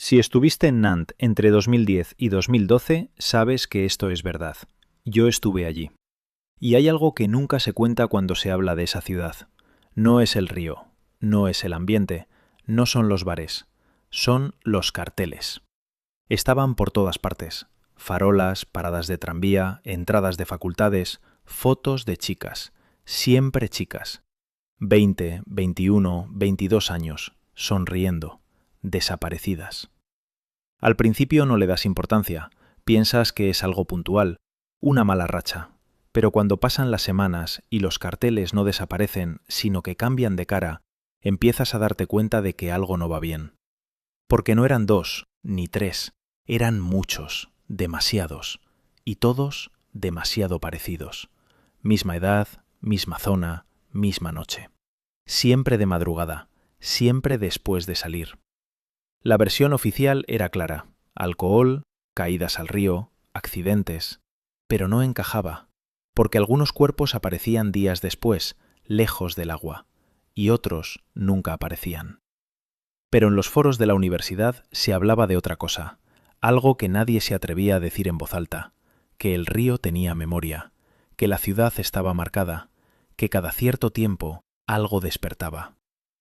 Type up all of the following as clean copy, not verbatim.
Si estuviste en Nantes entre 2010 y 2012, sabes que esto es verdad. Yo estuve allí. Y hay algo que nunca se cuenta cuando se habla de esa ciudad. No es el río, no es el ambiente, no son los bares, son los carteles. Estaban por todas partes. Farolas, paradas de tranvía, entradas de facultades, fotos de chicas, siempre chicas. 20, 21, 22 años, sonriendo, desaparecidas. Al principio no le das importancia, piensas que es algo puntual, una mala racha, pero cuando pasan las semanas y los carteles no desaparecen, sino que cambian de cara, empiezas a darte cuenta de que algo no va bien. Porque no eran 2, ni 3, eran muchos, demasiados, y todos demasiado parecidos. Misma edad, misma zona, misma noche. Siempre de madrugada, siempre después de salir. La versión oficial era clara: alcohol, caídas al río, accidentes. Pero no encajaba, porque algunos cuerpos aparecían días después, lejos del agua, y otros nunca aparecían. Pero en los foros de la universidad se hablaba de otra cosa, algo que nadie se atrevía a decir en voz alta: que el río tenía memoria, que la ciudad estaba marcada, que cada cierto tiempo algo despertaba.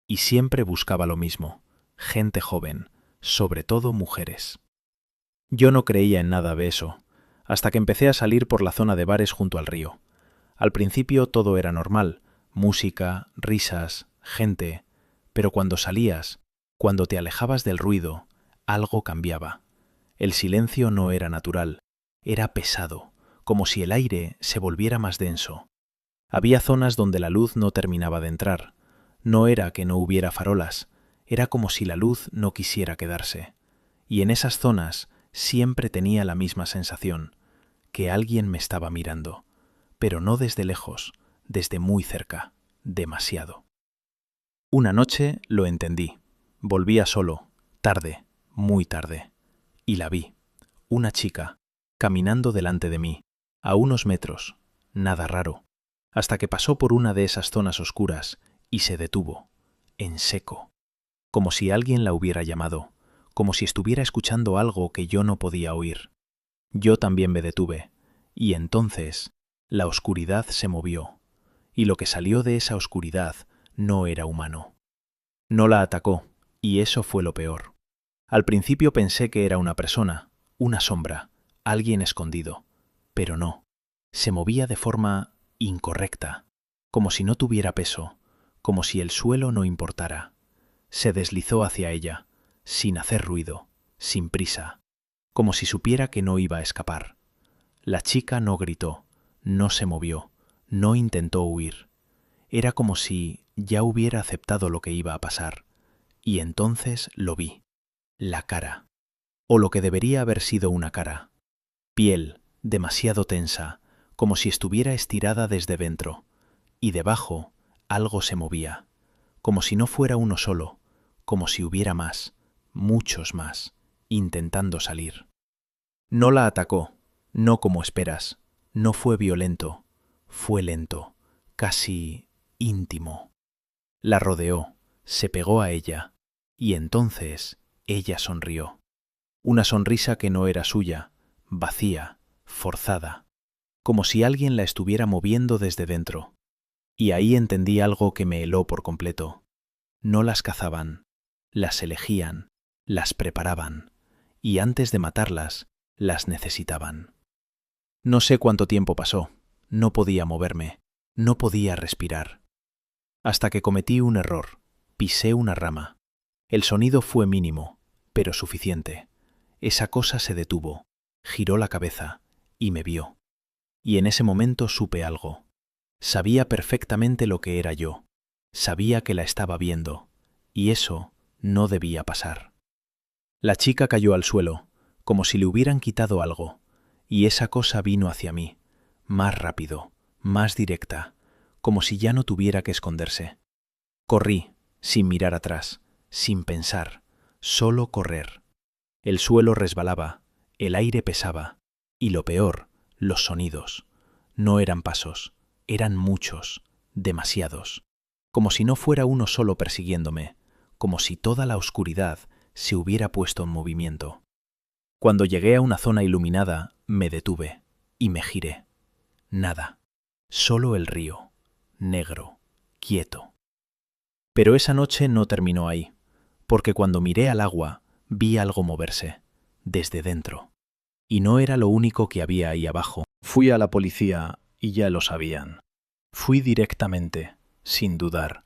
Y siempre buscaba lo mismo: gente joven, sobre todo mujeres. Yo no creía en nada de eso, hasta que empecé a salir por la zona de bares junto al río. Al principio todo era normal, música, risas, gente, pero cuando salías, cuando te alejabas del ruido, algo cambiaba. El silencio no era natural, era pesado, como si el aire se volviera más denso. Había zonas donde la luz no terminaba de entrar. No era que no hubiera farolas, era como si la luz no quisiera quedarse. Y en esas zonas siempre tenía la misma sensación, que alguien me estaba mirando, pero no desde lejos, desde muy cerca, demasiado. Una noche lo entendí. Volvía solo, tarde, muy tarde, y la vi, una chica, caminando delante de mí, a unos metros, nada raro, hasta que pasó por una de esas zonas oscuras y se detuvo, en seco, como si alguien la hubiera llamado, como si estuviera escuchando algo que yo no podía oír. Yo también me detuve, y entonces la oscuridad se movió, y lo que salió de esa oscuridad no era humano. No la atacó, y eso fue lo peor. Al principio pensé que era una persona, una sombra, alguien escondido, pero no. Se movía de forma incorrecta, como si no tuviera peso, como si el suelo no importara. Se deslizó hacia ella, sin hacer ruido, sin prisa, como si supiera que no iba a escapar. La chica no gritó, no se movió, no intentó huir. Era como si ya hubiera aceptado lo que iba a pasar. Y entonces lo vi. La cara. O lo que debería haber sido una cara. Piel, demasiado tensa, como si estuviera estirada desde dentro. Y debajo algo se movía, como si no fuera uno solo, como si hubiera más, muchos más, intentando salir. No la atacó, no como esperas, no fue violento, fue lento, casi íntimo. La rodeó, se pegó a ella, y entonces ella sonrió. Una sonrisa que no era suya, vacía, forzada, como si alguien la estuviera moviendo desde dentro. Y ahí entendí algo que me heló por completo. No las cazaban, las elegían, las preparaban, y antes de matarlas, las necesitaban. No sé cuánto tiempo pasó, no podía moverme, no podía respirar. Hasta que cometí un error, pisé una rama. El sonido fue mínimo, pero suficiente. Esa cosa se detuvo, giró la cabeza y me vio. Y en ese momento supe algo. Sabía perfectamente lo que era yo. Sabía que la estaba viendo, y eso no debía pasar. La chica cayó al suelo, como si le hubieran quitado algo, y esa cosa vino hacia mí, más rápido, más directa, como si ya no tuviera que esconderse. Corrí, sin mirar atrás, sin pensar, solo correr. El suelo resbalaba, el aire pesaba, y lo peor, los sonidos. No eran pasos, eran muchos, demasiados. Como si no fuera uno solo persiguiéndome, como si toda la oscuridad se hubiera puesto en movimiento. Cuando llegué a una zona iluminada, me detuve y me giré. Nada, solo el río, negro, quieto. Pero esa noche no terminó ahí, porque cuando miré al agua, vi algo moverse, desde dentro. Y no era lo único que había ahí abajo. Fui a la policía y ya lo sabían. Fui directamente, sin dudar.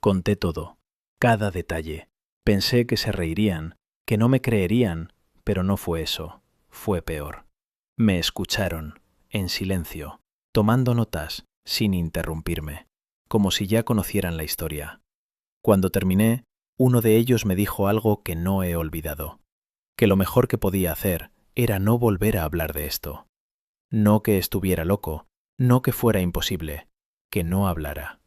Conté todo, cada detalle. Pensé que se reirían, que no me creerían, pero no fue eso, fue peor. Me escucharon, en silencio, tomando notas, sin interrumpirme, como si ya conocieran la historia. Cuando terminé, uno de ellos me dijo algo que no he olvidado, que lo mejor que podía hacer era no volver a hablar de esto. No que estuviera loco, no que fuera imposible, que no hablara.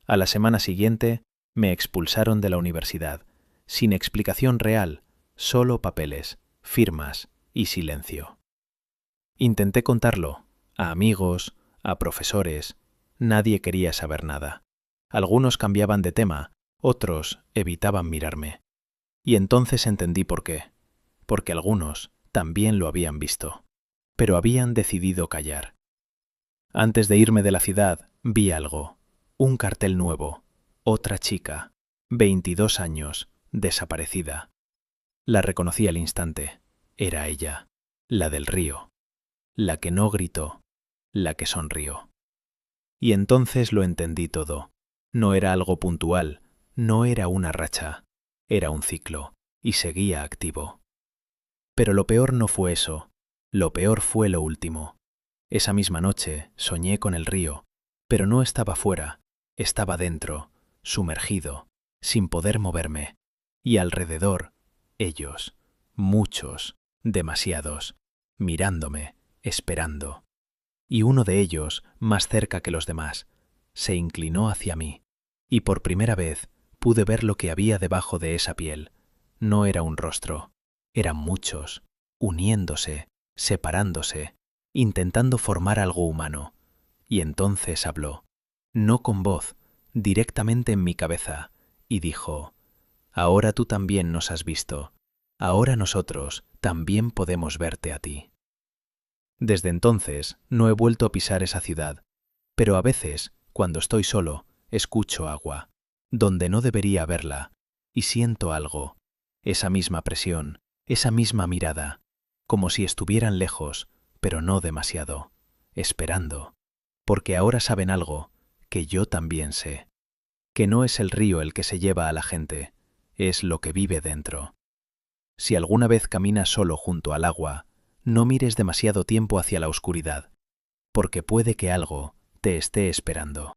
A la semana siguiente me expulsaron de la universidad, sin explicación real, solo papeles, firmas y silencio. Intenté contarlo, a amigos, a profesores, nadie quería saber nada. Algunos cambiaban de tema, otros evitaban mirarme. Y entonces entendí por qué, porque algunos también lo habían visto, pero habían decidido callar. Antes de irme de la ciudad, vi algo, un cartel nuevo, otra chica, 22 años, desaparecida. La reconocí al instante, era ella, la del río, la que no gritó, la que sonrió. Y entonces lo entendí todo. No era algo puntual, no era una racha, era un ciclo, y seguía activo. Pero lo peor no fue eso, lo peor fue lo último. Esa misma noche soñé con el río, pero no estaba fuera, estaba dentro, sumergido, sin poder moverme, y alrededor, ellos, muchos, demasiados, mirándome, esperando. Y uno de ellos, más cerca que los demás, se inclinó hacia mí, y por primera vez pude ver lo que había debajo de esa piel. No era un rostro, eran muchos, uniéndose, separándose, intentando formar algo humano. Y entonces habló, no con voz, directamente en mi cabeza, y dijo: «Ahora tú también nos has visto, ahora nosotros también podemos verte a ti». Desde entonces no he vuelto a pisar esa ciudad, pero a veces, cuando estoy solo, escucho agua, donde no debería haberla, y siento algo, esa misma presión, esa misma mirada, como si estuvieran lejos, pero no demasiado, esperando, porque ahora saben algo que yo también sé, que no es el río el que se lleva a la gente, es lo que vive dentro. Si alguna vez caminas solo junto al agua, no mires demasiado tiempo hacia la oscuridad, porque puede que algo te esté esperando.